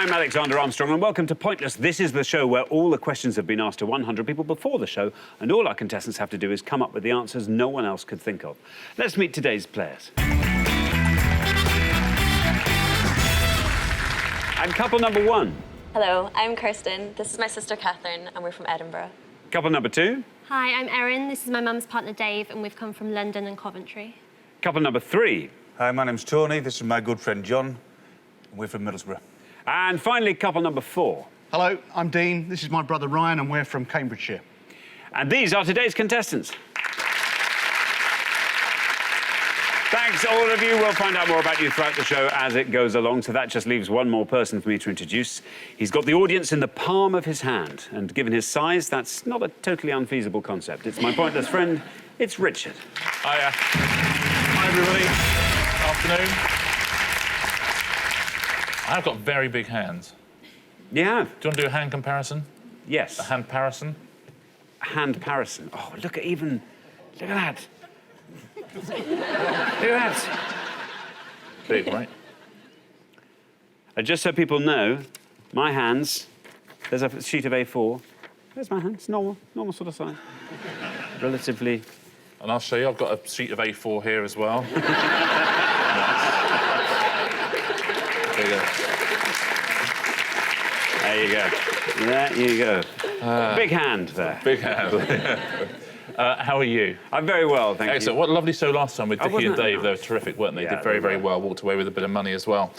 I'm Alexander Armstrong, and welcome to Pointless. This is the show where all the questions have been asked to 100 people before the show, and all our contestants have to do is come up with the answers no one else could think of. Let's meet today's players. And couple number one. Hello, I'm Kirsten. This is my sister Catherine, and we're from Edinburgh. Couple number two. Hi, I'm Erin. This is my mum's partner Dave, and we've come from London and Coventry. Couple number three. Hi, my name's Tony. This is my good friend John, and we're from Middlesbrough. And finally, couple number four. Hello, I'm Dean. This is my brother Ryan, and we're from Cambridgeshire. And these are today's contestants. Thanks, all of you. We'll find out more about you throughout the show as it goes along, so that just leaves one more person for me to introduce. He's got the audience in the palm of his hand, and given his size, that's not a totally unfeasible concept. It's my pointless friend, it's Richard. Hiya. Hi, everybody. Afternoon. I've got very big hands. You have? Do you want to do a hand comparison? Yes. A hand parison? Hand parison. Oh, look at that. Look at that. Big, right? And just so people know, my hands, there's a sheet of A4. There's my hands, normal sort of size. Relatively. And I'll show you, I've got a sheet of A4 here as well. There you go. There you go. There you go. Big hand there. Big hand. How are you? I'm very well, thank you. Excellent. What a lovely show last time with Dickie and Dave. Nice? They were terrific, weren't they? Yeah, Did very, very well. Walked away with a bit of money as well.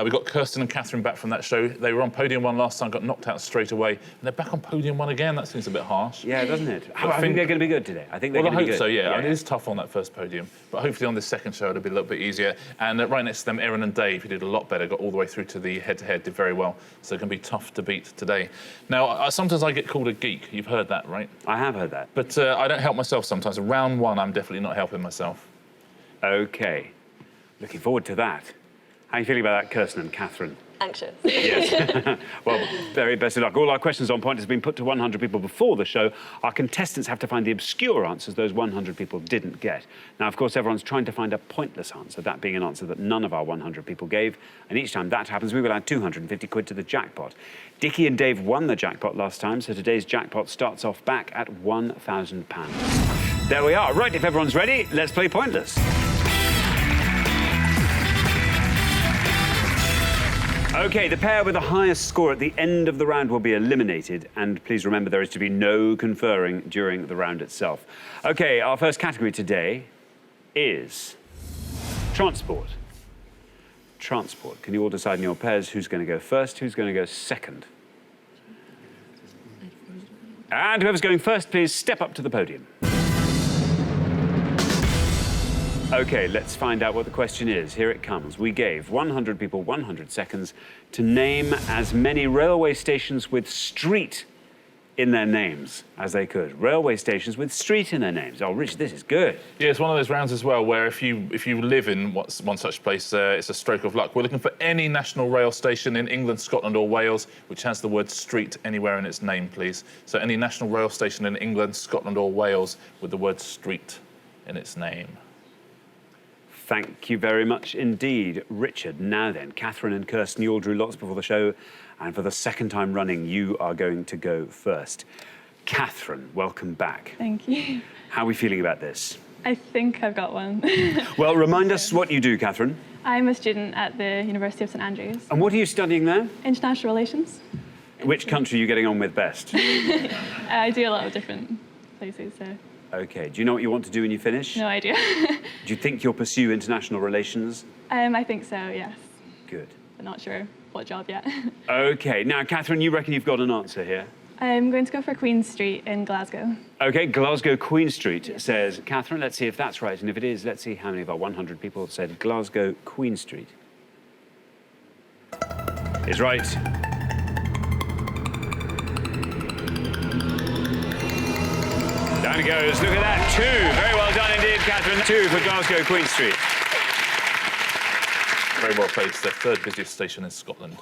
We got Kirsten and Catherine back from that show. They were on podium one last time, got knocked out straight away. And they're back on podium one again. That seems a bit harsh. Yeah, doesn't it? I think they're going to be good today. I think they're going to be good. I hope so, yeah. I mean, it is tough on that first podium. But hopefully on this second show, it'll be a little bit easier. And right next to them, Erin and Dave, who did a lot better, got all the way through to the head-to-head, did very well. So it can be tough to beat today. Now, sometimes I get called a geek. You've heard that, right? I have heard that. But I don't help myself sometimes. Round one, I'm definitely not helping myself. OK. Looking forward to that. How are you feeling about that, Kirsten and Catherine? Anxious. Yes. Well, very best of luck. All our questions on point has been put to 100 people before the show. Our contestants have to find the obscure answers those 100 people didn't get. Now, of course, everyone's trying to find a pointless answer, that being an answer that none of our 100 people gave. And each time that happens, we will add 250 quid to the jackpot. Dickie and Dave won the jackpot last time, so today's jackpot starts off back at £1,000. There we are. Right, if everyone's ready, let's play Pointless. OK, the pair with the highest score at the end of the round will be eliminated. And please remember, there is to be no conferring during the round itself. OK, our first category today is transport. Transport. Can you all decide in your pairs who's going to go first, who's going to go second? And whoever's going first, please step up to the podium. OK, let's find out what the question is. Here it comes. We gave 100 people 100 seconds to name as many railway stations with street in their names as they could. Railway stations with street in their names. Oh, Rich, this is good. Yeah, it's one of those rounds as well where if you live in one such place, it's a stroke of luck. We're looking for any national rail station in England, Scotland or Wales which has the word street anywhere in its name, please. So any national rail station in England, Scotland or Wales with the word street in its name. Thank you very much indeed, Richard. Now then, Catherine and Kirsten, you all drew lots before the show, and for the second time running, you are going to go first. Catherine, welcome back. Thank you. How are we feeling about this? I think I've got one. Well, remind us what you do, Catherine. I'm a student at the University of St Andrews. And what are you studying there? International relations. Which country are you getting on with best? I do a lot of different places, so... OK. Do you know what you want to do when you finish? No idea. Do you think you'll pursue international relations? I think so, yes. Good. I'm not sure what job yet. OK. Now, Catherine, you reckon you've got an answer here? I'm going to go for Queen Street in Glasgow. OK, Glasgow Queen Street, says Catherine. Let's see if that's right. And if it is, let's see how many of our 100 people have said Glasgow Queen Street. Is right. Down it goes. Look at that. 2. Very well done indeed, Catherine. 2 for Glasgow Queen Street. Very well played. It's the third busiest station in Scotland.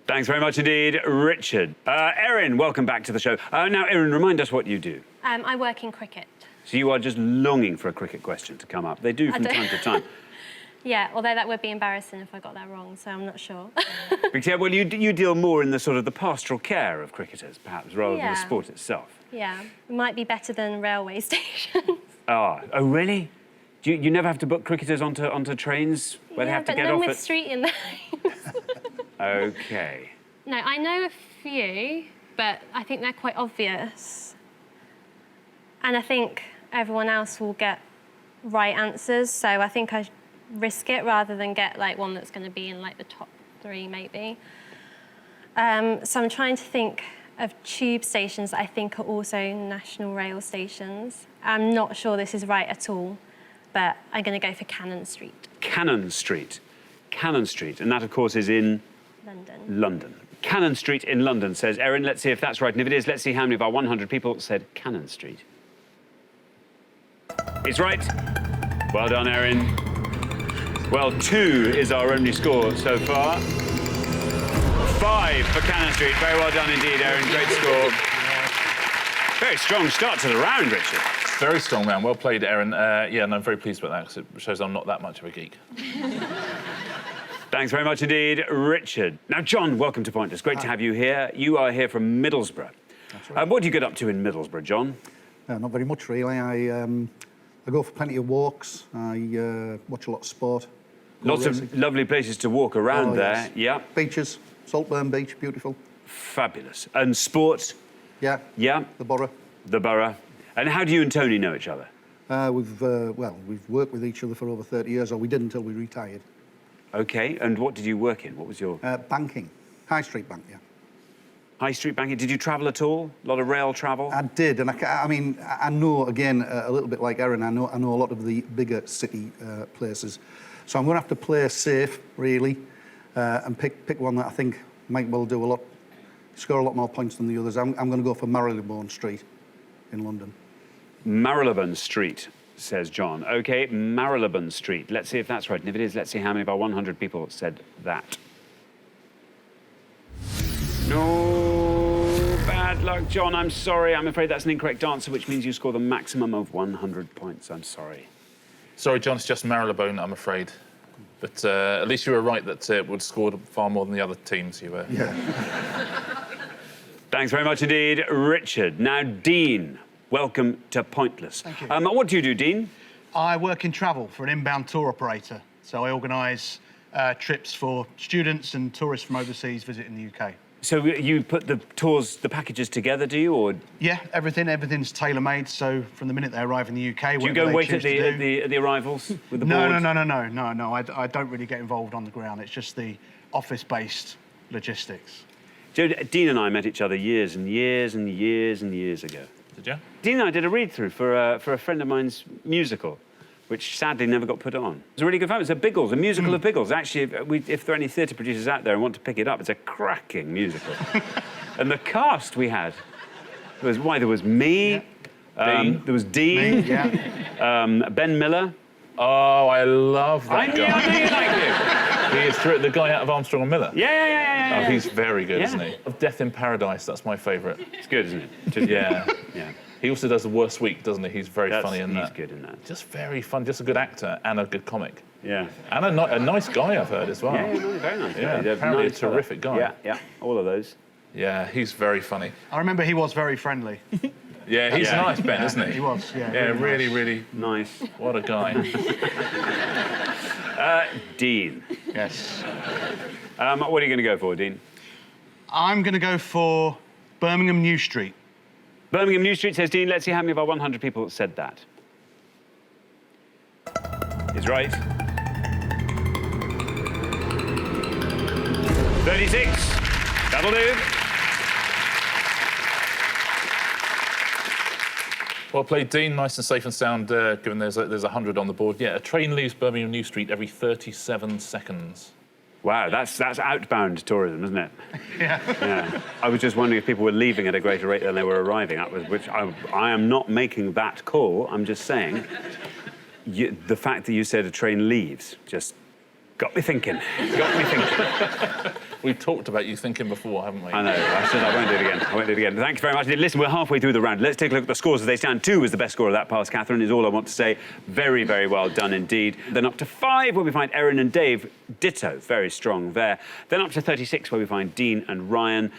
Thanks very much indeed, Richard. Erin, welcome back to the show. Now, Erin, remind us what you do. I work in cricket. So you are just longing for a cricket question to come up. They do from time to time. Yeah, although that would be embarrassing if I got that wrong, so I'm not sure. Because, yeah, well, you deal more in the sort of the pastoral care of cricketers, perhaps, rather than the Yeah. sport itself. Yeah, it might be better than railway stations. Oh, really? You never have to book cricketers onto trains where they have to but get none off with at... street in names. OK. No, I know a few, but I think they're quite obvious. And I think everyone else will get right answers, so I think I risk it rather than get like one that's going to be in like the top 3 maybe. So I'm trying to think of tube stations that I think are also national rail stations. I'm not sure this is right at all, but I'm going to go for Cannon Street. Cannon Street. Cannon Street. And that, of course, is in... London. London. Cannon Street in London, says Erin. Let's see if that's right. And if it is, let's see how many of our 100 people said Cannon Street. It's right. Well done, Erin. Well, 2 is our only score so far. 5 for Cannon Street. Very well done indeed, Erin. Great score. Very strong start to the round, Richard. Very strong round. Well played, Erin. Yeah, and I'm very pleased about that because it shows I'm not that much of a geek. Thanks very much indeed, Richard. Now, John, welcome to Pointless. Great to have you here. You are here from Middlesbrough. That's right. What do you get up to in Middlesbrough, John? Not very much, really. I go for plenty of walks. I watch a lot of sport. Go Lots racing. of lovely places to walk around Oh, there. yes. Yeah. Beaches, Saltburn Beach, beautiful. Fabulous. And sport? Yeah. Yeah. The borough. The borough. And how do you and Tony know each other? We've worked with each other for over 30 years, or we did until we retired. OK. And what did you work in? What was your... Banking. High Street Bank, yeah. High street banking? Did you travel at all? A lot of rail travel? I did, and I know, again, a little bit like Erin, I know a lot of the bigger city places. So I'm going to have to play safe, really, and pick one that I think might well score a lot more points than the others. I'm going to go for Marylebone Street in London. Marylebone Street, says John. OK, Marylebone Street. Let's see if that's right. And if it is, let's see how many of our 100 people said that. No, bad luck, John. I'm sorry. I'm afraid that's an incorrect answer, which means you score the maximum of 100 points. I'm sorry. Sorry, John, it's just Marylebone, I'm afraid. But at least you were right that it would score far more than the other teams you were. Yeah. Thanks very much indeed, Richard. Now, Dean, welcome to Pointless. Thank you. What do you do, Dean? I work in travel for an inbound tour operator. So I organise trips for students and tourists from overseas visiting the UK. So you put the tours, the packages together, do you, or...? Yeah, everything's tailor-made, so from the minute they arrive in the UK... Do you go and wait at the arrivals with the boards? No, I don't really get involved on the ground. It's just the office-based logistics. Joe, Dean and I met each other years and years and years and years ago. Did you? Dean and I did a read-through for a friend of mine's musical, which sadly never got put on. It was a really good fun. It was a Biggles, a musical of Biggles. Actually, if there are any theatre producers out there and want to pick it up, it's a cracking musical. And the cast we had there was me, Dean. there was Dean, Me, yeah. Ben Miller. Oh, I love that I guy. knew you liked him. He is the guy out of Armstrong and Miller. Yeah. Oh, he's very good, Yeah. isn't he? Of Death in Paradise, that's my favourite. It's good, isn't it? Just, Yeah. yeah. He also does The Worst Week, doesn't he? He's very funny in that. He's good in that. Just very fun, just a good actor and a good comic. Yeah. And a nice guy, I've heard, as well. Yeah, no, very nice. Yeah, guy. apparently Nice a fella. terrific guy. Yeah, all of those. Yeah, he's very funny. I remember he was very friendly. Yeah, he's Yeah. nice, Ben, isn't he? He was, yeah. Yeah, really nice. really, Nice. what a guy. Dean. Yes. What are you going to go for, Dean? I'm going to go for Birmingham New Street. Birmingham New Street, says Dean. Let's see how many of our 100 people said that. He's right. 36. That'll do. Well played, Dean. Nice and safe and sound, given there's 100 on the board. Yeah, a train leaves Birmingham New Street every 37 seconds. Wow, that's outbound tourism, isn't it? Yeah. Yeah. I was just wondering if people were leaving at a greater rate than they were arriving. I am not making that call. I'm just saying the fact that you said a train leaves just got me thinking. We've talked about you thinking before, haven't we? I know. I won't do it again. I won't do it again. Thank you very much. Listen, we're halfway through the round. Let's take a look at the scores as they stand. 2 was the best score of that pass, Catherine, is all I want to say. Very, very well done indeed. Then up to 5, where we find Erin and Dave. Ditto. Very strong there. Then up to 36, where we find Dean and Ryan.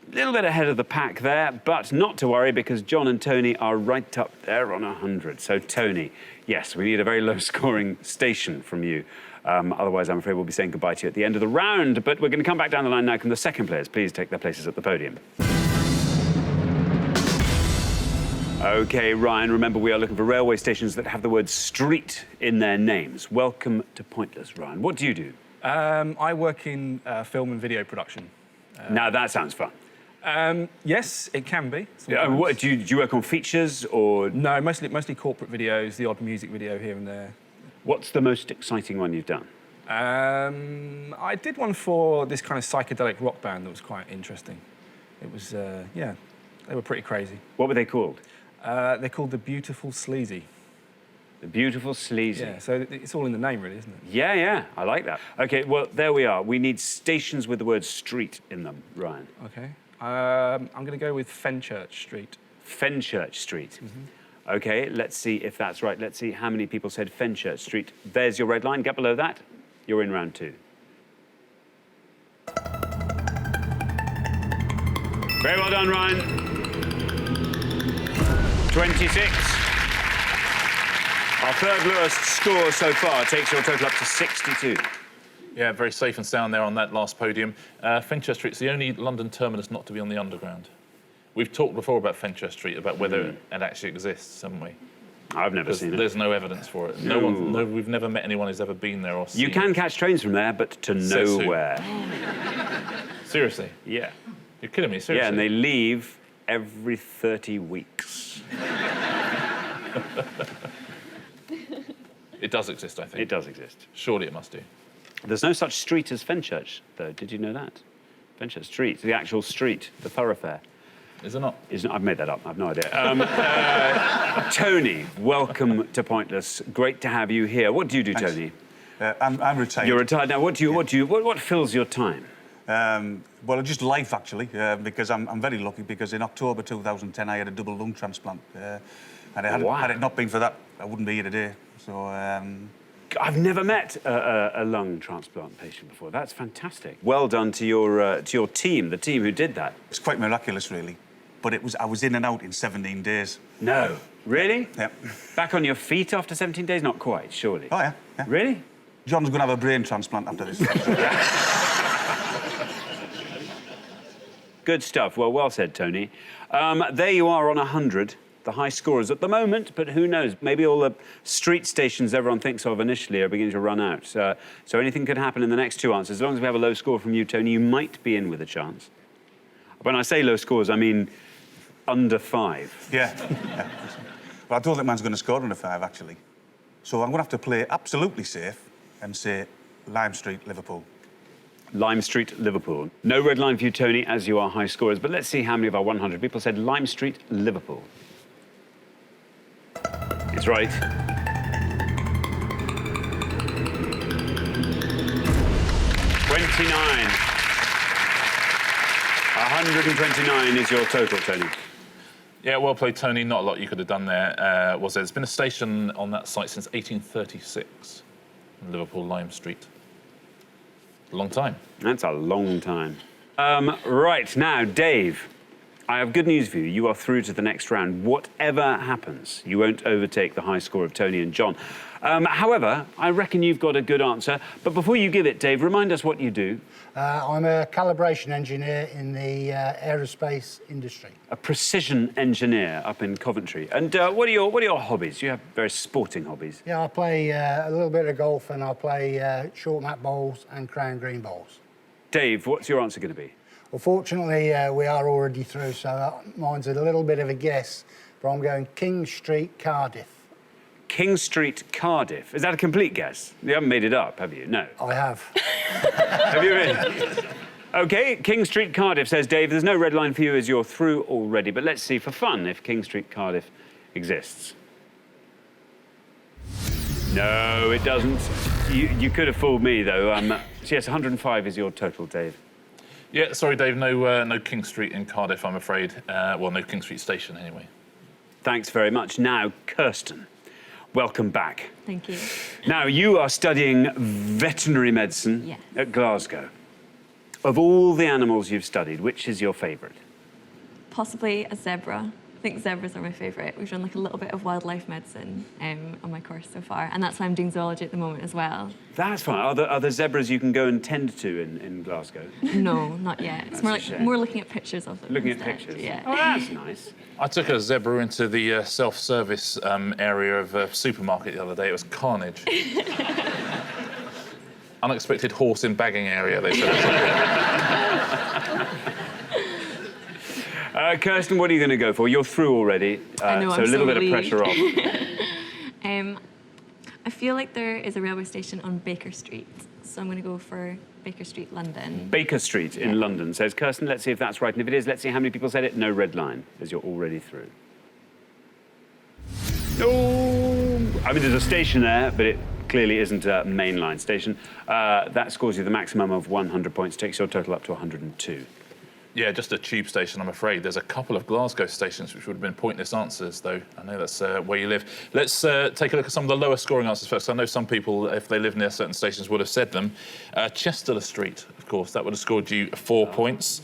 A little bit ahead of the pack there, but not to worry because John and Tony are right up there on 100. So, Tony, yes, we need a very low-scoring station from you. Otherwise, I'm afraid we'll be saying goodbye to you at the end of the round. But we're going to come back down the line now. Can the second players please take their places at the podium? OK, Ryan, remember we are looking for railway stations that have the word street in their names. Welcome to Pointless, Ryan. What do you do? I work in film and video production. Now, that sounds fun. Yes, it can be. What, do you work on features or...? No, mostly corporate videos, the odd music video here and there. What's the most exciting one you've done? I did one for this kind of psychedelic rock band that was quite interesting. It was, yeah, they were pretty crazy. What were they called? They're called The Beautiful Sleazy. The Beautiful Sleazy. Yeah, so it's all in the name, really, isn't it? Yeah, yeah, I like that. OK, well, there we are. We need stations with the word street in them, Ryan. OK. I'm going to go with Fenchurch Street. Fenchurch Street. OK, let's see if that's right. Let's see how many people said Fenchurch Street. There's your red line. Get below that. You're in round 2. Very well done, Ryan. 26. Our third lowest score so far takes your total up to 62. Yeah, very safe and sound there on that last podium. Fenchurch Street's the only London terminus not to be on the Underground. We've talked before about Fenchurch Street, about whether it actually exists, haven't we? I've never seen it. There's no evidence for it. We've never met anyone who's ever been there or seen You can catch trains from there, but to nowhere. Seriously? Yeah. You're kidding me, seriously? Yeah, and they leave every 30 weeks. It does exist, I think. It does exist. Surely it must do. There's no such street as Fenchurch, though. Did you know that? Fenchurch Street, the actual street, the thoroughfare. Is it not? I've made that up. I've no idea. Tony, welcome to Pointless. Great to have you here. What do you do, Thanks. Tony? I'm retired. You're retired now. What fills your time? Well, just life, actually, because I'm very lucky, because in October 2010, I had a double lung transplant. And had it not been for that, I wouldn't be here today. So... I've never met a lung transplant patient before. That's fantastic. Well done to your team, the team who did that. It's quite miraculous, really. But I was in and out in 17 days. No. Really? Yeah. Back on your feet after 17 days? Not quite, surely. Oh, yeah. Really? John's going to have a brain transplant after this. Good stuff. Well said, Tony. There you are on 100. The high scorers at the moment, but who knows? Maybe all the street stations everyone thinks of initially are beginning to run out. So anything could happen in the next 2 answers. As long as we have a low score from you, Tony, you might be in with a chance. When I say low scores, I mean under 5. Yeah. Well, I don't think man's going to score under 5, actually. So I'm going to have to play absolutely safe and say Lime Street, Liverpool. Lime Street, Liverpool. No red line for you, Tony, as you are high scorers, but let's see how many of our 100 people said Lime Street, Liverpool. It's right. 129 is your total, Tony. Yeah, well played, Tony. Not a lot you could have done there, was there? There's been a station on that site since 1836, Liverpool Lime Street. A long time. That's a long time. Right, now, Dave, I have good news for you. You are through to the next round. Whatever happens, you won't overtake the high score of Tony and John. However, I reckon you've got a good answer. But before you give it, Dave, remind us what you do. I'm a calibration engineer in the aerospace industry. A precision engineer up in Coventry. And what are your hobbies? You have very sporting hobbies. Yeah, I play a little bit of golf, and I play short mat bowls and crown green bowls. Dave, what's your answer going to be? Well, fortunately, we are already through, so mine's a little bit of a guess, but I'm going King Street, Cardiff. King Street, Cardiff. Is that a complete guess? You haven't made it up, have you? No. I have. Have you really? OK, King Street, Cardiff, says Dave. There's no red line for you as you're through already, but let's see for fun if King Street, Cardiff exists. No, it doesn't. You could have fooled me, though. Yes, 105 is your total, Dave. Yeah, sorry, Dave, no King Street in Cardiff, I'm afraid. Well, no King Street station, anyway. Thanks very much. Now, Kirsten, welcome back. Thank you. Now, you are studying veterinary medicine at Glasgow. Of all the animals you've studied, which is your favourite? Possibly a zebra. I think zebras are my favourite. We've done like a little bit of wildlife medicine on my course so far, and that's why I'm doing zoology at the moment as well. That's fine. Are there zebras you can go and tend to in Glasgow? No, not yet. It's more looking at pictures of them. Looking instead. at pictures? Yeah. Oh, that's nice. I took a zebra into the self-service area of a supermarket the other day. It was carnage. Unexpected horse in bagging area, they said. Kirsten, what are you going to go for? You're through already, I know, so a little bit of pressure off. I feel like there is a railway station on Baker Street, so I'm going to go for Baker Street, London. Baker Street in London, says Kirsten. Let's see if that's right. And if it is, let's see how many people said it. No red line, as you're already through. Oh, I mean, there's a station there, but it clearly isn't a mainline station. That scores you the maximum of 100 points, takes your total up to 102. Yeah, just a tube station, I'm afraid. There's a couple of Glasgow stations which would have been pointless answers, though. I know that's where you live. Let's take a look at some of the lower scoring answers first. I know some people, if they live near certain stations, would have said them. Chester Street, of course, that would have scored you 4 points.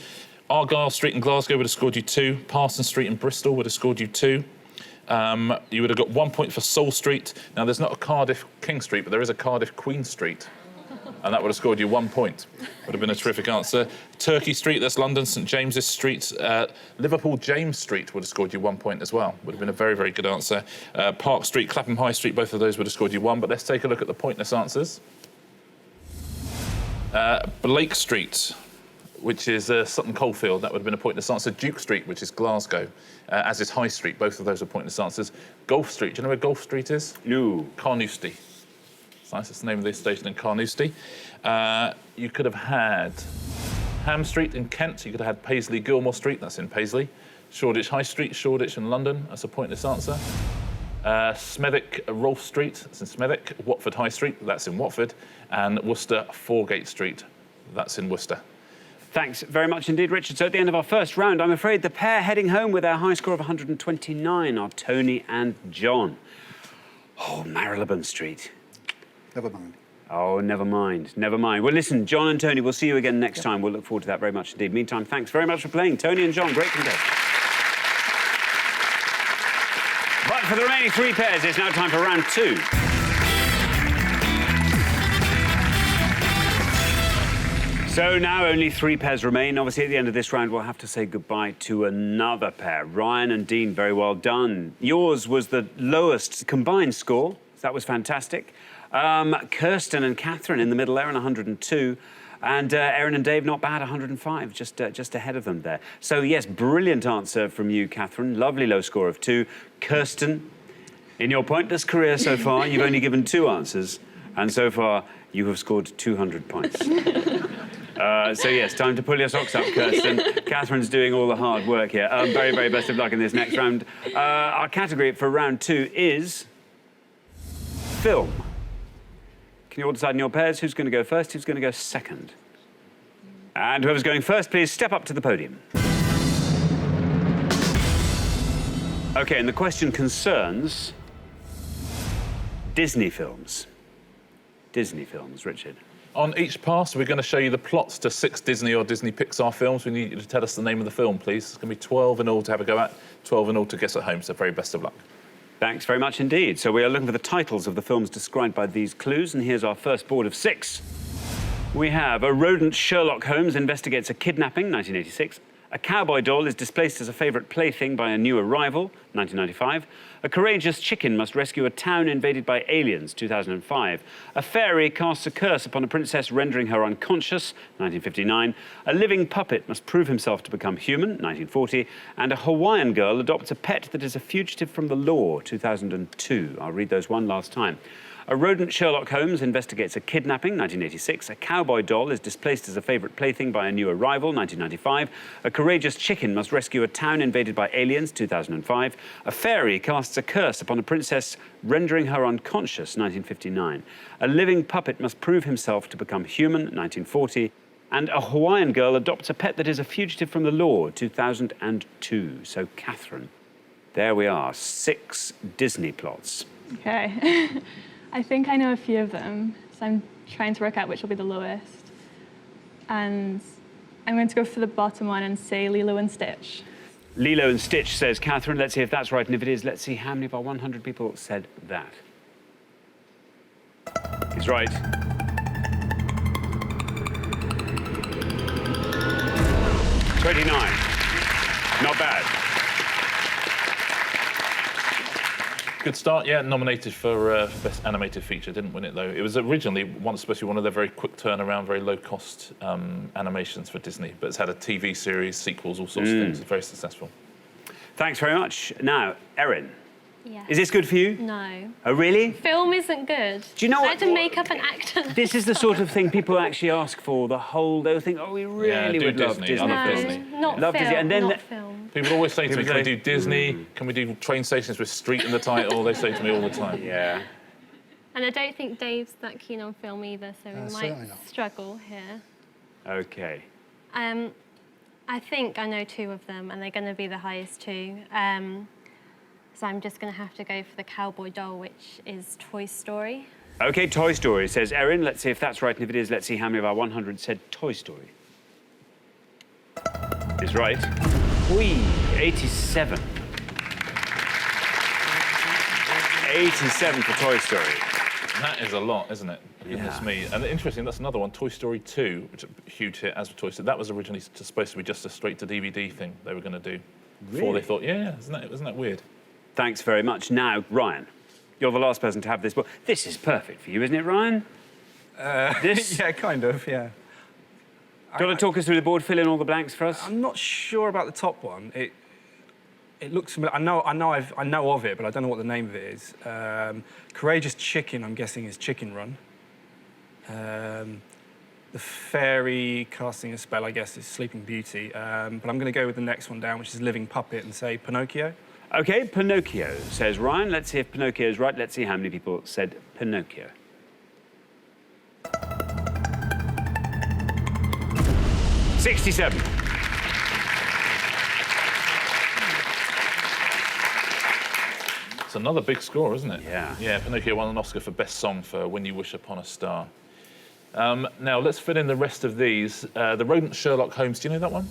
Argyle Street in Glasgow would have scored you 2. Parson Street in Bristol would have scored you 2. You would have got 1 point for Seoul Street. Now, there's not a Cardiff King Street, but there is a Cardiff Queen Street. And that would have scored you 1 point. Would have been a terrific answer. Turkey Street, that's London, St James's Street. Liverpool James Street would have scored you 1 point as well. Would have been a very, very good answer. Park Street, Clapham High Street, both of those would have scored you 1. But let's take a look at the pointless answers. Blake Street, which is Sutton Coldfield, that would have been a pointless answer. Duke Street, which is Glasgow, as is High Street. Both of those are pointless answers. Gulf Street, do you know where Gulf Street is? No. Carnoustie. Nice, that's the name of this station in Carnoustie. You could have had Ham Street in Kent. You could have had Paisley Gilmore Street, that's in Paisley. Shoreditch High Street, Shoreditch in London, that's a pointless answer. Smethwick Rolfe Street, that's in Smethwick. Watford High Street, that's in Watford. And Worcester Foregate Street, that's in Worcester. Thanks very much indeed, Richard. So at the end of our first round, I'm afraid the pair heading home with their high score of 129 are Tony and John. Oh, Marylebone Street. Never mind. Oh, never mind. Never mind. Well, listen, John and Tony, we'll see you again next time. We'll look forward to that very much indeed. Meantime, thanks very much for playing. Tony and John, great contest. But for the remaining 3 pairs, it's now time for round 2. So now only 3 pairs remain. Obviously, at the end of this round, we'll have to say goodbye to another pair. Ryan and Dean, very well done. Yours was the lowest combined score. That was fantastic. Kirsten and Catherine in the middle there on 102. And Erin and Dave, not bad, 105, just ahead of them there. So, yes, brilliant answer from you, Catherine. Lovely low score of 2. Kirsten, in your pointless career so far, you've only given 2 answers. And so far, you have scored 200 points. So, yes, time to pull your socks up, Kirsten. Catherine's doing all the hard work here. Very, very best of luck in this next round. Our category for round 2 is film. Can you all decide in your pairs who's going to go first, who's going to go second? And whoever's going first, please step up to the podium. OK, and the question concerns Disney films. Disney films, Richard. On each pass, we're going to show you the plots to 6 Disney or Disney Pixar films. We need you to tell us the name of the film, please. It's going to be 12 in all to have a go at, 12 in all to guess at home, so very best of luck. Thanks very much indeed. So we are looking for the titles of the films described by these clues, and here's our first board of 6. We have A Rodent Sherlock Holmes Investigates a Kidnapping, 1986. A Cowboy Doll is Displaced as a Favourite Plaything by a New Arrival, 1995. A Courageous Chicken Must Rescue a Town Invaded by Aliens, 2005. A Fairy Casts a Curse Upon a Princess Rendering Her Unconscious, 1959. A Living Puppet Must Prove Himself to Become Human, 1940. And A Hawaiian Girl Adopts a Pet That is a Fugitive from the Law, 2002. I'll read those one last time. A Rodent Sherlock Holmes Investigates a Kidnapping, 1986. A Cowboy Doll is Displaced as a Favourite Plaything by a New Arrival, 1995. A Courageous Chicken Must Rescue a Town Invaded by Aliens, 2005. A Fairy Casts a Curse Upon a Princess Rendering Her Unconscious, 1959. A Living Puppet Must Prove Himself to Become Human, 1940. And a Hawaiian girl adopts a pet that is a fugitive from the law, 2002. So, Catherine, there we are, 6 Disney plots. Okay. I think I know a few of them, so I'm trying to work out which will be the lowest. And I'm going to go for the bottom one and say Lilo and Stitch. Lilo and Stitch, says Catherine. Let's see if that's right. And if it is, let's see how many of our 100 people said that. He's right. $29. Not bad. Good start, yeah. Nominated for Best Animated Feature. Didn't win it, though. It was originally once supposed to be one of their very quick turnaround, very low-cost animations for Disney, but it's had a TV series, sequels, all sorts of things. It's very successful. Thanks very much. Now, Erin, Yes. is this good for you? No. Oh, really? Film isn't good. Do you know I what? had to make up an actor. This is the sort of thing people actually ask for. They'll think, oh, we really do would love Disney. Disney. I love No, Disney. not Love film. Disney. And then not film. People always say to me, People can we say, do Disney? Can we do train stations with street in the title? They say to me all the time. Yeah. And I don't think Dave's that keen on film either, so we certainly might not. struggle here. OK. I think I know 2 of them, and they're going to be the highest 2. So I'm just going to have to go for the cowboy doll, which is Toy Story. OK, Toy Story, says Erin. Let's see if that's right. And if it is, let's see how many of our 100 said Toy Story. Is right. Whee! 87. 87 for Toy Story. That is a lot, isn't it? Goodness me. And interesting, that's another one, Toy Story 2, which is a huge hit, as with Toy Story. That was originally supposed to be just a straight-to-DVD thing they were going to do. Before they thought, yeah, isn't that weird? Thanks very much. Now, Ryan, you're the last person to have this book. This is perfect for you, isn't it, Ryan? This? Yeah, kind of, yeah. Do you want to talk us through the board, fill in all the blanks for us? I'm not sure about the top one. It looks familiar. I know of it, but I don't know what the name of it is. Courageous Chicken, I'm guessing, is Chicken Run. The fairy casting a spell, I guess, is Sleeping Beauty. But I'm going to go with the next one down, which is Living Puppet, and say Pinocchio. OK, Pinocchio, says Ryan. Let's see if Pinocchio is right. Let's see how many people said Pinocchio. $67. It's another big score, isn't it? Yeah. Yeah, Pinocchio won an Oscar for Best Song for When You Wish Upon a Star. Now, let's fill in the rest of these. The rodent Sherlock Holmes, do you know that one?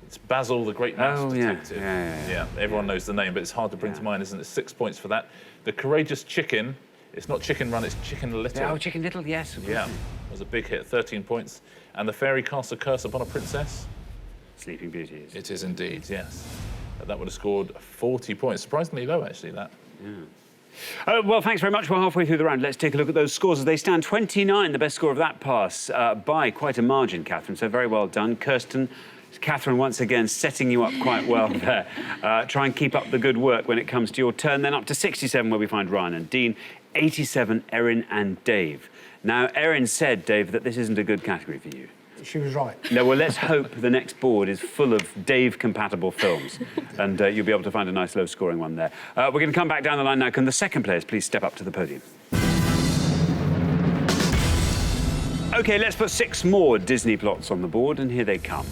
It's Basil, the Great Mouse Detective. Yeah, everyone knows the name, but it's hard to bring to mind, isn't it? 6 points for that. The Courageous Chicken, it's not Chicken Run, it's Chicken Little. Oh, Chicken Little, yes. Yeah, it was a big hit, 13 points. And The Fairy Casts a Curse Upon a Princess? Sleeping Beauty is. It is indeed, yes. That would have scored 40 points. Surprisingly low, actually, that. Yeah. Well, thanks very much. We're halfway through the round. Let's take a look at those scores as they stand. 29, the best score of that pass, by quite a margin, Catherine. So very well done. Kirsten, Catherine, once again, setting you up quite well there. Try and keep up the good work when it comes to your turn. Then up to 67, where we find Ryan and Dean. 87, Erin and Dave. Now, Erin said, Dave, that this isn't a good category for you. She was right. No, well, let's hope the next board is full of Dave-compatible films, and you'll be able to find a nice low-scoring one there. We're going to come back down the line now. Can the second players please step up to the podium? OK, let's put 6 more Disney plots on the board, and here they come.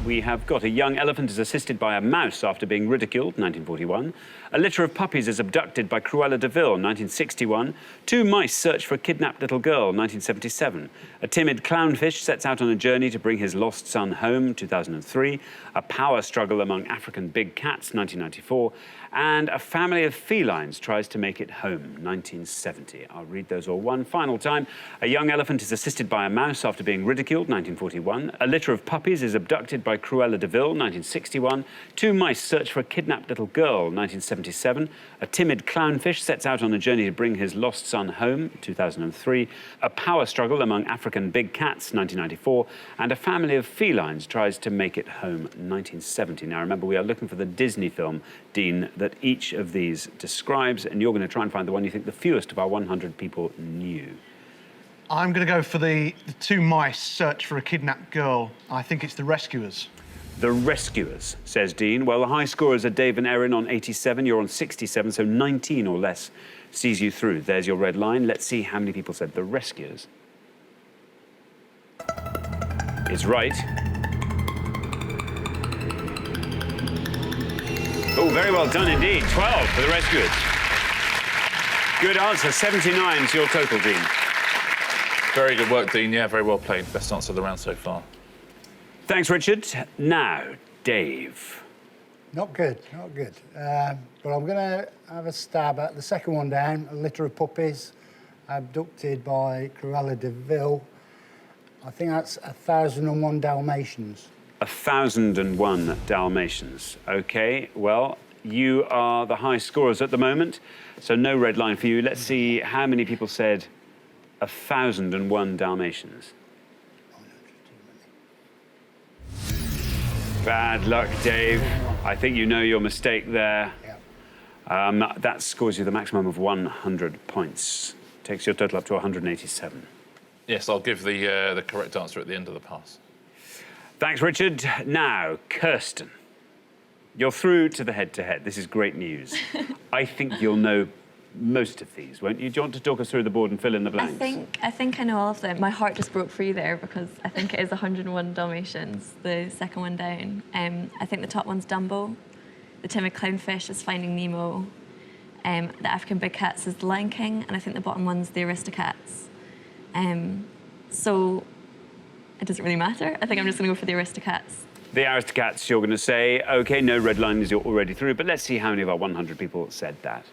We have got a young elephant is assisted by a mouse after being ridiculed, 1941. A litter of puppies is abducted by Cruella de Vil, 1961. 2 mice search for a kidnapped little girl, 1977. A timid clownfish sets out on a journey to bring his lost son home, 2003. A power struggle among African big cats, 1994. And a family of felines tries to make it home, 1970. I'll read those all one final time. A young elephant is assisted by a mouse after being ridiculed, 1941. A litter of puppies is abducted by Cruella de Vil, 1961. 2 mice search for a kidnapped little girl, 1977. A timid clownfish sets out on a journey to bring his lost son home, 2003. A power struggle among African big cats, 1994. And a family of felines tries to make it home, 1970. Now, remember, we are looking for the Disney film, Dean, that each of these describes, and you're going to try and find the one you think the fewest of our 100 people knew. I'm going to go for the 2 mice search for a kidnapped girl. I think it's The Rescuers. The Rescuers, says Dean. Well, the high scorers are Dave and Erin on 87. You're on 67, so 19 or less sees you through. There's your red line. Let's see how many people said The Rescuers. is right. Oh, very well done indeed. 12 for the rescuers. Good answer. 79 is your total, Dean. Very good work, Dean. Yeah, very well played. Best answer of the round so far. Thanks, Richard. Now, Dave. Not good, not good. But I'm going to have a stab at the second one down, a litter of puppies abducted by Cruella de Vil. I think that's 1,001 Dalmatians. 1,001 Dalmatians. OK, well, you are the high scorers at the moment, so no red line for you. Let's see how many people said 1,001 Dalmatians. Bad luck, Dave. I think you know your mistake there. Yeah. That scores you the maximum of 100 points. Takes your total up to 187. Yes, I'll give the correct answer at the end of the pass. Thanks, Richard. Now, Kirsten. You're through to the head-to-head. This is great news. I think you'll know most of these, won't you? Do you want to talk us through the board and fill in the blanks? I think I know all of them. My heart just broke for you there because I think it is 101 Dalmatians, the second one down. I think the top one's Dumbo. The timid clownfish is Finding Nemo. The African big cats is The Lion King, and I think the bottom one's the Aristocats. So it doesn't really matter. I think I'm just going to go for the Aristocats. The Aristocats, you're going to say. OK, no red line as you're already through, but let's see how many of our 100 people said that.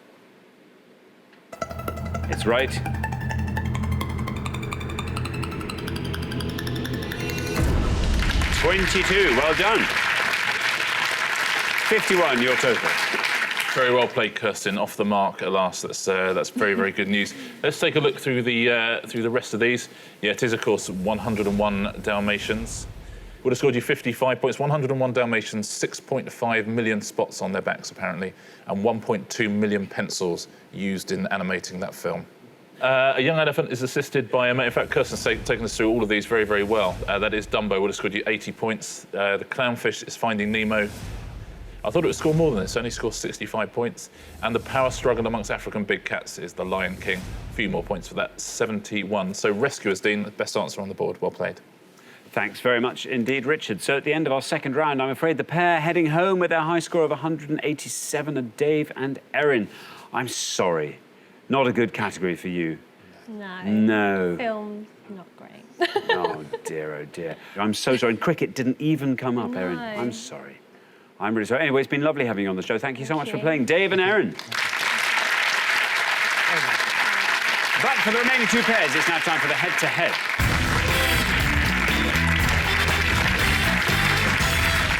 It's right. $22, well done. 51, your total. Very well played, Kirsten. Off the mark at last. That's very, very good news. Let's take a look through the rest of these. Yeah, it is, of course, 101 Dalmatians. Would have scored you 55 points. 101 Dalmatians, 6.5 million spots on their backs, apparently, and 1.2 million pencils used in animating that film. A young elephant is assisted by a mate. In fact, Kirsten's taken us through all of these very, very well. That is Dumbo, would have scored you 80 points. The clownfish is Finding Nemo. I thought it would score more than this, only scores 65 points. And the power struggle amongst African big cats is The Lion King. A few more points for that, 71. So rescuers, Dean, best answer on the board. Well played. Thanks very much indeed, Richard. So at the end of our second round, I'm afraid the pair heading home with their high score of 187 are Dave and Erin. I'm sorry, not a good category for you. No. No. Film's not great. Oh dear, oh dear. I'm so sorry. And cricket didn't even come up, No. Erin. I'm sorry. I'm really sorry. Anyway, it's been lovely having you on the show. Thank you so much for you. playing, Dave and Erin. But for the remaining two pairs, it's now time for the head-to-head.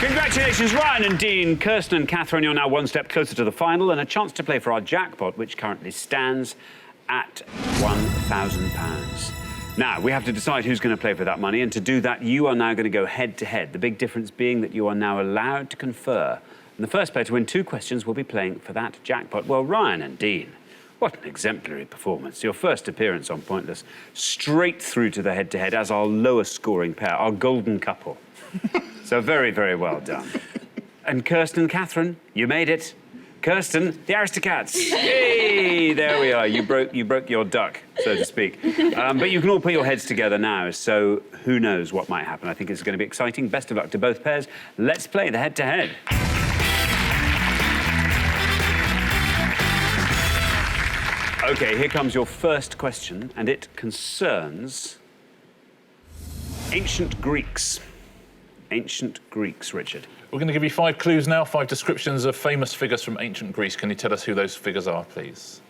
Congratulations, Ryan and Dean. Kirsten and Catherine, you're now one step closer to the final and a chance to play for our jackpot, which currently stands at £1,000. Now, we have to decide who's going to play for that money, and to do that, you are now going to go head-to-head, the big difference being that you are now allowed to confer. And the first player to win 2 questions will be playing for that jackpot. Well, Ryan and Dean, what an exemplary performance. Your first appearance on Pointless, straight through to the head-to-head as our lowest scoring pair, our golden couple. So very, very well done. And Kirsten, Catherine, you made it. Kirsten, the Aristocats. Hey, there we are. You broke your duck, so to speak. But you can all put your heads together now, so who knows what might happen. I think it's going to be exciting. Best of luck to both pairs. Let's play the head-to-head. OK, here comes your first question, and it concerns ancient Greeks. Ancient Greeks, Richard. We're going to give you 5 clues now, 5 descriptions of famous figures from ancient Greece. Can you tell us who those figures are, please?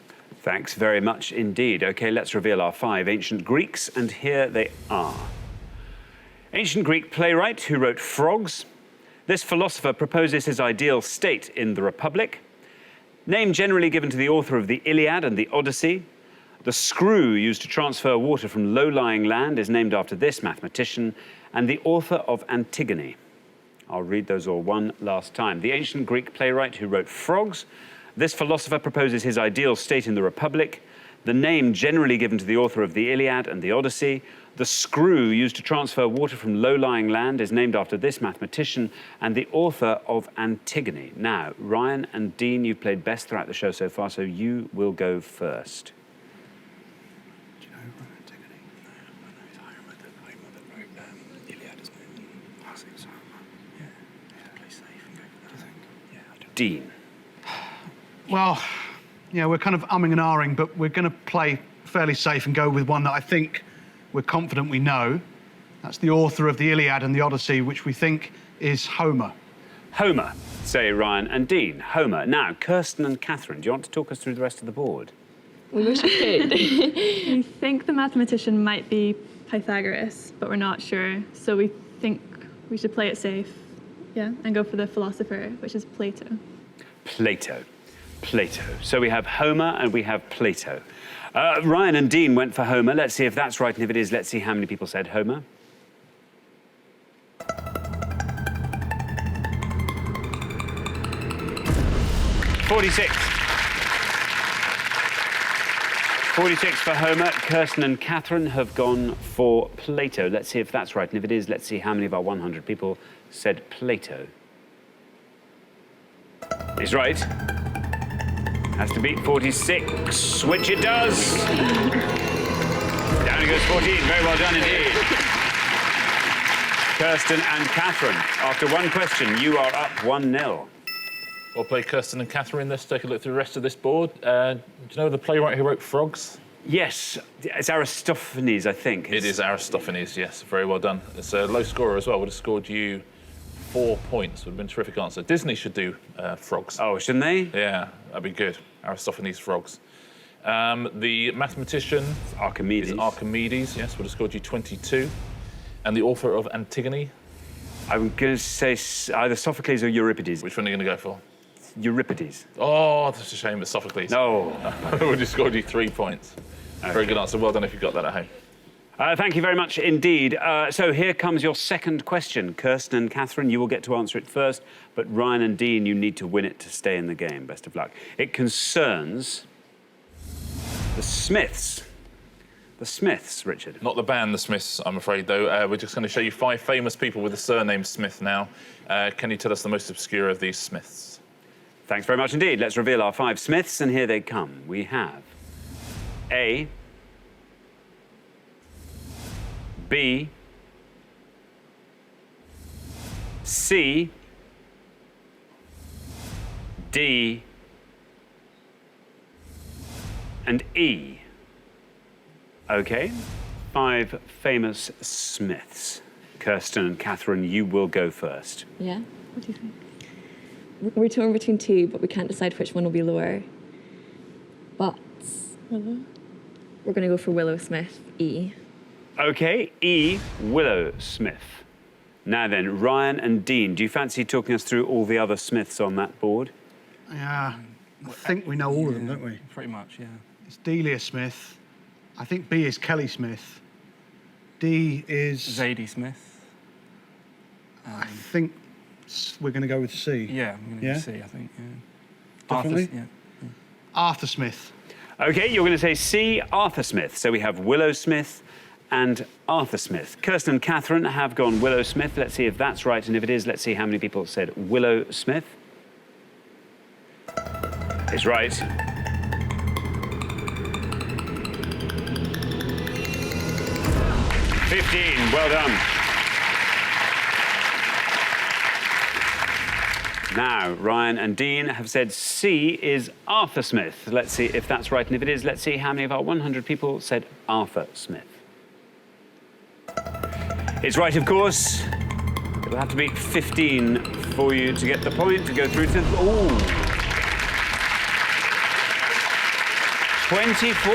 Thanks very much indeed. OK, let's reveal our 5 ancient Greeks, and here they are. Ancient Greek playwright who wrote Frogs. This philosopher proposes his ideal state in the Republic. Name generally given to the author of the Iliad and the Odyssey. The screw used to transfer water from low-lying land is named after this mathematician, and the author of Antigone. I'll read those all one last time. The ancient Greek playwright who wrote Frogs. This philosopher proposes his ideal state in the Republic. The name generally given to the author of the Iliad and the Odyssey. The screw used to transfer water from low-lying land is named after this mathematician, and the author of Antigone. Now, Ryan and Dean, you've played best throughout the show so far, so you will go first. Dean. Well, yeah, we're kind of umming and ahhing, but we're going to play fairly safe and go with one that I think we're confident we know. That's the author of the Iliad and the Odyssey, which we think is Homer. Homer, say Ryan and Dean. Homer. Now, Kirsten and Catherine, do you want to talk us through the rest of the board? We wish we could. We think the mathematician might be Pythagoras, but we're not sure. So we think we should play it safe, yeah, and go for the philosopher, which is Plato. Plato. So we have Homer and we have Plato. Ryan and Dean went for Homer. Let's see if that's right, and if it is, let's see how many people said Homer. $46 for Homer. Kirsten and Catherine have gone for Plato. Let's see if that's right, and if it is, let's see how many of our 100 people said Plato. Is right. Has to beat 46, which it does. Down it goes 14. Very well done indeed. Kirsten and Catherine, after one question, you are up 1-0. We'll play Kirsten and Catherine. Let's take a look through the rest of this board. Do you know the playwright who wrote Frogs? Yes, it's Aristophanes, I think. It is Aristophanes, yes. Very well done. It's a low scorer as well. Would have scored you 4 points. Would have been a terrific answer. Disney should do Frogs. Oh, shouldn't they? Yeah, that'd be good. Aristophanes Frogs. The mathematician Archimedes. Is Archimedes, yes. Would have scored you 22. And the author of Antigone? I'm going to say either Sophocles or Euripides. Which one are you going to go for? Euripides. Oh, that's a shame. It's Sophocles. No. Would have scored you 3 points. Okay. Very good answer. Well done if you got that at home. Thank you very much indeed. So here comes your second question. Kirsten and Catherine, you will get to answer it first, but Ryan and Dean, you need to win it to stay in the game. Best of luck. It concerns the Smiths. The Smiths, Richard. Not the band, the Smiths, I'm afraid, though. We're just going to show you 5 famous people with the surname Smith now. Can you tell us the most obscure of these Smiths? Thanks very much indeed. Let's reveal our 5 Smiths, and here they come. We have A, B, C, D, and E. OK, 5 famous Smiths. Kirsten and Catherine, you will go first. Yeah? What do you think? We're torn between 2, but we can't decide which one will be lower. But we're going to go for Willow Smith, E. OK, E, Willow Smith. Now then, Ryan and Dean, do you fancy talking us through all the other Smiths on that board? Yeah, I think we know all of them, don't we? Pretty much, yeah. It's Delia Smith. I think B is Kelly Smith. D is... Zadie Smith. I think we're going to go with C. Yeah, I'm going to go C, I think, yeah. Definitely? Arthur, yeah. Arthur Smith. OK, you're going to say C, Arthur Smith. So we have Willow Smith and Arthur Smith. Kirsten and Catherine have gone Willow Smith. Let's see if that's right, and if it is, let's see how many people said Willow Smith. It's right. $15, well done. Now, Ryan and Dean have said C is Arthur Smith. Let's see if that's right, and if it is, let's see how many of our 100 people said Arthur Smith. It's right, of course. It'll have to be 15 for you to get the point, to go through to... Ooh. 24.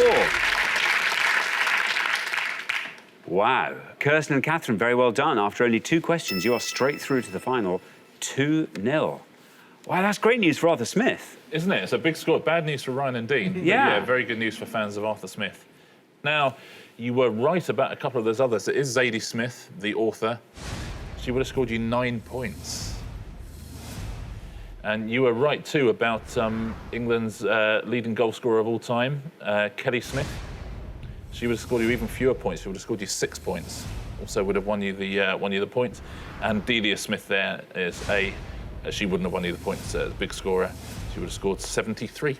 Wow. Kirsten and Catherine, very well done. After only 2 questions, you are straight through to the final, 2-0. Wow, that's great news for Arthur Smith. Isn't it? It's a big score. Bad news for Ryan and Dean. Yeah. Very good news for fans of Arthur Smith. Now, you were right about a couple of those others. It is Zadie Smith, the author. She would have scored you 9 points. And you were right, too, about England's leading goal scorer of all time, Kelly Smith. She would have scored you even fewer points. She would have scored you 6 points. Also would have won you the points. And Delia Smith there is she wouldn't have won you the points as big scorer. She would have scored 73.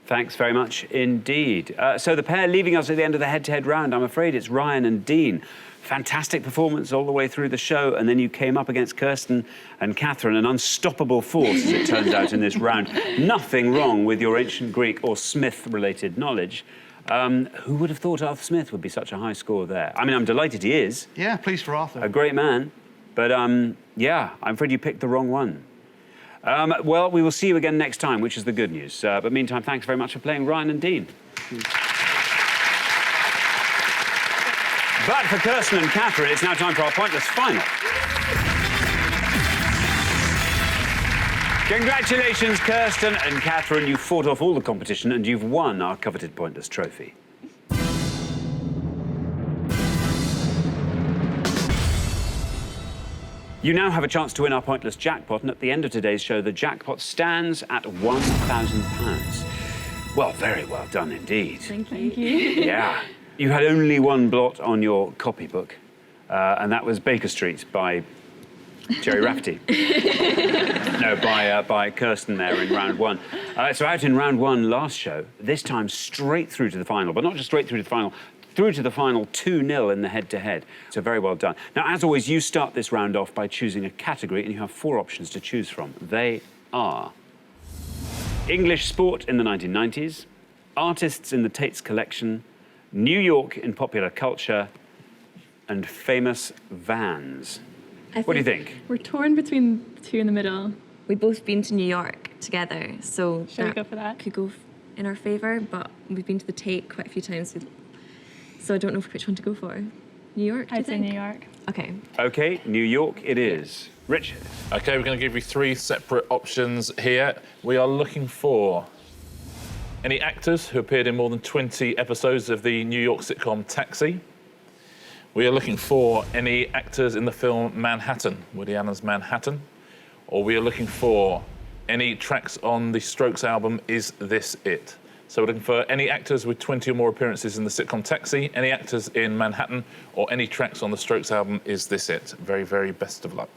Thanks very much indeed. So the pair leaving us at the end of the head-to-head round, I'm afraid it's Ryan and Dean. Fantastic performance all the way through the show, and then you came up against Kirsten and Catherine, an unstoppable force, as it turns out, in this round. Nothing wrong with your ancient Greek or Smith-related knowledge. Who would have thought Arthur Smith would be such a high score there? I mean, I'm delighted he is. Yeah, pleased for Arthur. A great man. But, yeah, I'm afraid you picked the wrong one. Well, we will see you again next time, which is the good news. But meantime, thanks very much for playing Ryan and Dean. But for Kirsten and Catherine, it's now time for our pointless final. Congratulations, Kirsten and Catherine. You fought off all the competition and you've won our coveted pointless trophy. You now have a chance to win our pointless jackpot, and at the end of today's show, the jackpot stands at £1,000. Well, very well done indeed. Thank you. Yeah. You had only one blot on your copybook, and that was Baker Street by Jerry Rafferty. No, by Kirsten there in round one. So out in round one last show, this time straight through to the final, but not just straight through to the final, through to the final 2-0 in the head-to-head. So very well done. Now, as always, you start this round off by choosing a category, and you have 4 options to choose from. They are English sport in the 1990s, artists in the Tate's collection, New York in popular culture, and famous vans. What do you think? We're torn between the 2 in the middle. We've both been to New York together, so Shall we go for that? could go in our favour, but we've been to the Tate quite a few times, so I don't know which one to go for. New York, do you I'd say think? New York. OK. OK, New York it is. Richard. OK, we're going to give you 3 separate options here. We are looking for any actors who appeared in more than 20 episodes of the New York sitcom Taxi. We are looking for any actors in the film Manhattan, Woody Allen's Manhattan. Or we are looking for any tracks on the Strokes album Is This It? So we're looking for any actors with 20 or more appearances in the sitcom Taxi, any actors in Manhattan, or any tracks on the Strokes album Is This It? Very, very best of luck.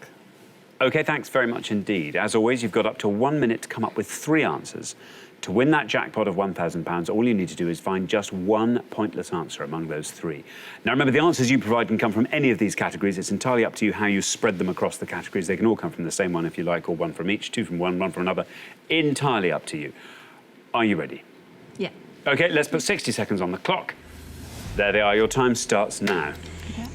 OK, thanks very much indeed. As always, you've got up to 1 minute to come up with 3 answers. To win that jackpot of £1,000, all you need to do is find just one pointless answer among those 3. Now, remember, the answers you provide can come from any of these categories. It's entirely up to you how you spread them across the categories. They can all come from the same one if you like, or one from each, 2 from one from another. Entirely up to you. Are you ready? Yeah. OK, let's put 60 seconds on the clock. There they are. Your time starts now.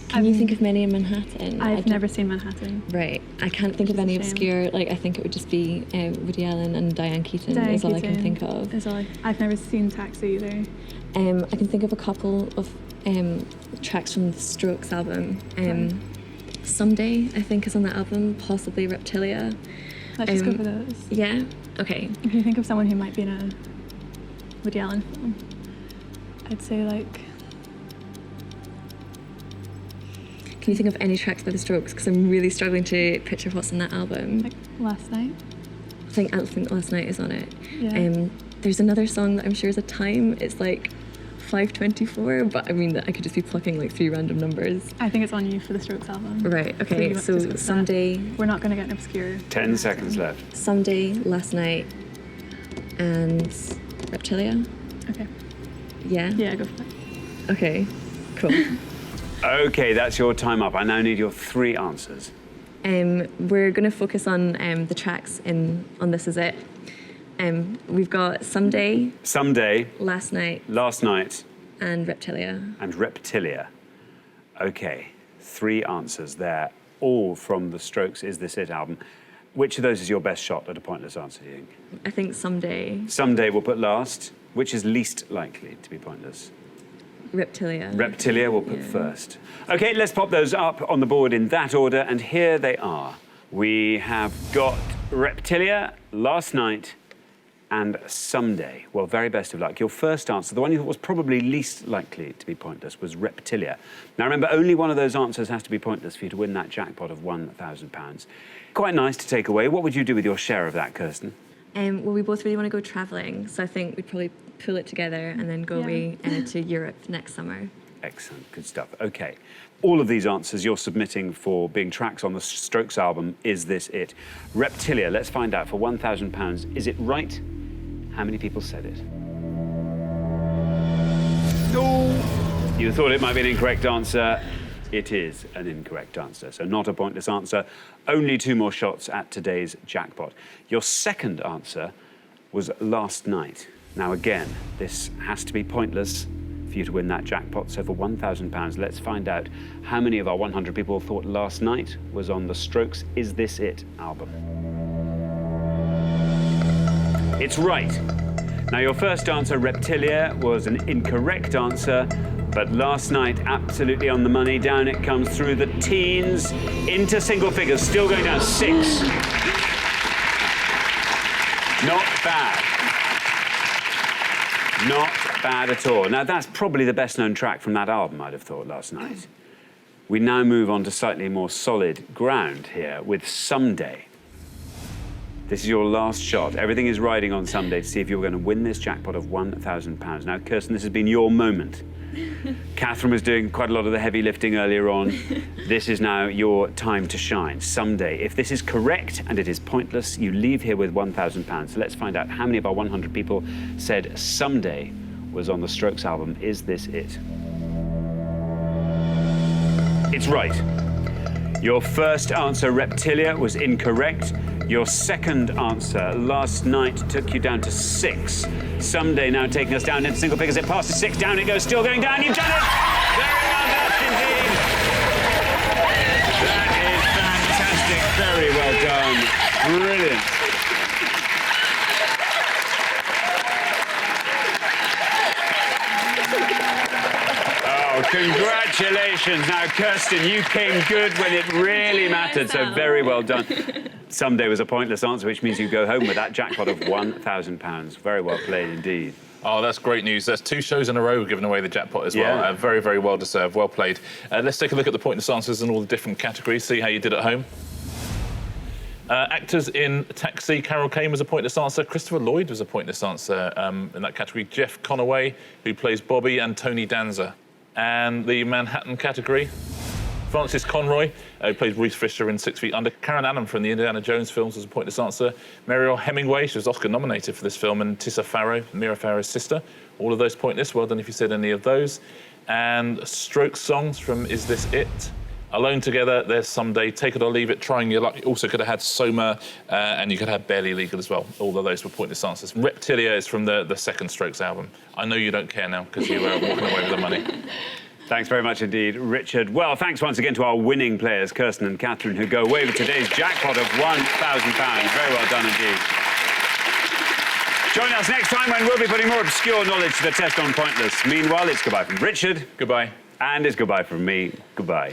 Can you think of many in Manhattan? I've never seen Manhattan. Right. I can't think of any It's a shame. obscure, like, I think it would just be Woody Allen and Diane Keaton Diane is all I can Keaton think of. is all I've never seen Taxi either. I can think of a couple of tracks from the Strokes album. Someday, I think, is on that album, possibly Reptilia. Let's just go for those. Yeah? OK. If you think of someone who might be in a Woody Allen film, I'd say, like... Can you think of any tracks by the Strokes? Because I'm really struggling to picture what's in that album. Like Last Night? I think Last Night is on it. Yeah. There's another song that I'm sure is a time. It's like 5:24, but I mean, I could just be plucking like 3 random numbers. I think it's on you for the Strokes album. Right, OK, So so Someday... We're not going to get an obscure... 10 seconds left. Someday, Last Night, and Reptilia. OK. Yeah? Yeah, go for it. OK, cool. OK, that's your time up. I now need your 3 answers. We're going to focus on the tracks on This Is It. We've got Someday, Someday, Last Night, Last Night, and Reptilia. and Reptilia. OK, 3 answers there, all from the Strokes' Is This It album. Which of those is your best shot at a pointless answer, do you think? I think Someday, Someday we'll put last. Which is least likely to be pointless? Reptilia. Reptilia we'll put Yeah. first. OK, let's pop those up on the board in that order, and here they are. We have got Reptilia, Last Night, and Someday. Well, very best of luck. Your first answer, the one you thought was probably least likely to be pointless, was Reptilia. Now, remember, only one of those answers has to be pointless for you to win that jackpot of £1,000. Quite nice to take away. What would you do with your share of that, Kirsten? Well, we both really want to go travelling, so I think we'd probably pull it together and then go away to Europe next summer. Excellent, good stuff. OK. All of these answers you're submitting for being tracks on the Strokes album, Is This It? Reptilia, let's find out for £1,000. Is it right? How many people said it? You thought it might be an incorrect answer. It is an incorrect answer, so not a pointless answer. Only 2 more shots at today's jackpot. Your second answer was last night. Now again, this has to be pointless for you to win that jackpot. So for £1,000, let's find out how many of our 100 people thought last night was on the Strokes' Is This It album. It's right. Now your first answer, Reptilia, was an incorrect answer. But last night, absolutely on the money. Down it comes through the teens, into single figures, still going down 6. Not bad. Not bad at all. Now, that's probably the best-known track from that album, I'd have thought, last night. We now move on to slightly more solid ground here with Someday. This is your last shot. Everything is riding on Someday to see if you're going to win this jackpot of £1,000. Now, Kirsten, this has been your moment. Catherine was doing quite a lot of the heavy lifting earlier on. This is now your time to shine. Someday. If this is correct and it is pointless, you leave here with £1,000. So let's find out how many of our 100 people said Someday was on the Strokes album. Is This It? It's right. Your first answer, Reptilia, was incorrect. Your second answer, last night, took you down to 6. Someday now taking us down into single figures. It passes 6, down it goes, still going down. You've done it! Very well done indeed. That is fantastic. Very well done. Brilliant. Oh, congratulations. Now, Kirsten, you came good when it really mattered, so very well done. Someday was a pointless answer, which means you go home with that jackpot of £1,000. Very well played indeed. Oh, that's great news. There's 2 shows in a row giving away the jackpot as well. Yeah. Very, very well deserved. Well played. Let's take a look at the pointless answers in all the different categories, see how you did at home. Actors in Taxi, Carol Kane was a pointless answer. Christopher Lloyd was a pointless answer in that category. Jeff Conaway, who plays Bobby, and Tony Danza. And the Manhattan category, Francis Conroy, who plays Reese Fisher in 6 Feet Under. Karen Allen from the Indiana Jones films was a pointless answer. Mariel Hemingway, she was Oscar nominated for this film, and Tissa Farrow, Mira Farrow's sister. All of those pointless. Well done if you said any of those. And Strokes songs from Is This It? Alone Together, There's Someday, Take It or Leave It, Trying Your Luck. You also could have had Soma, and you could have Barely Legal as well. All of those were pointless answers. Reptilia is from the second Strokes album. I know you don't care now because you were walking away with the money. Thanks very much indeed, Richard. Well, thanks once again to our winning players, Kirsten and Catherine, who go away with today's jackpot of £1,000. Very well done indeed. Join us next time when we'll be putting more obscure knowledge to the test on Pointless. Meanwhile, it's goodbye from Richard. Goodbye. And it's goodbye from me. Goodbye.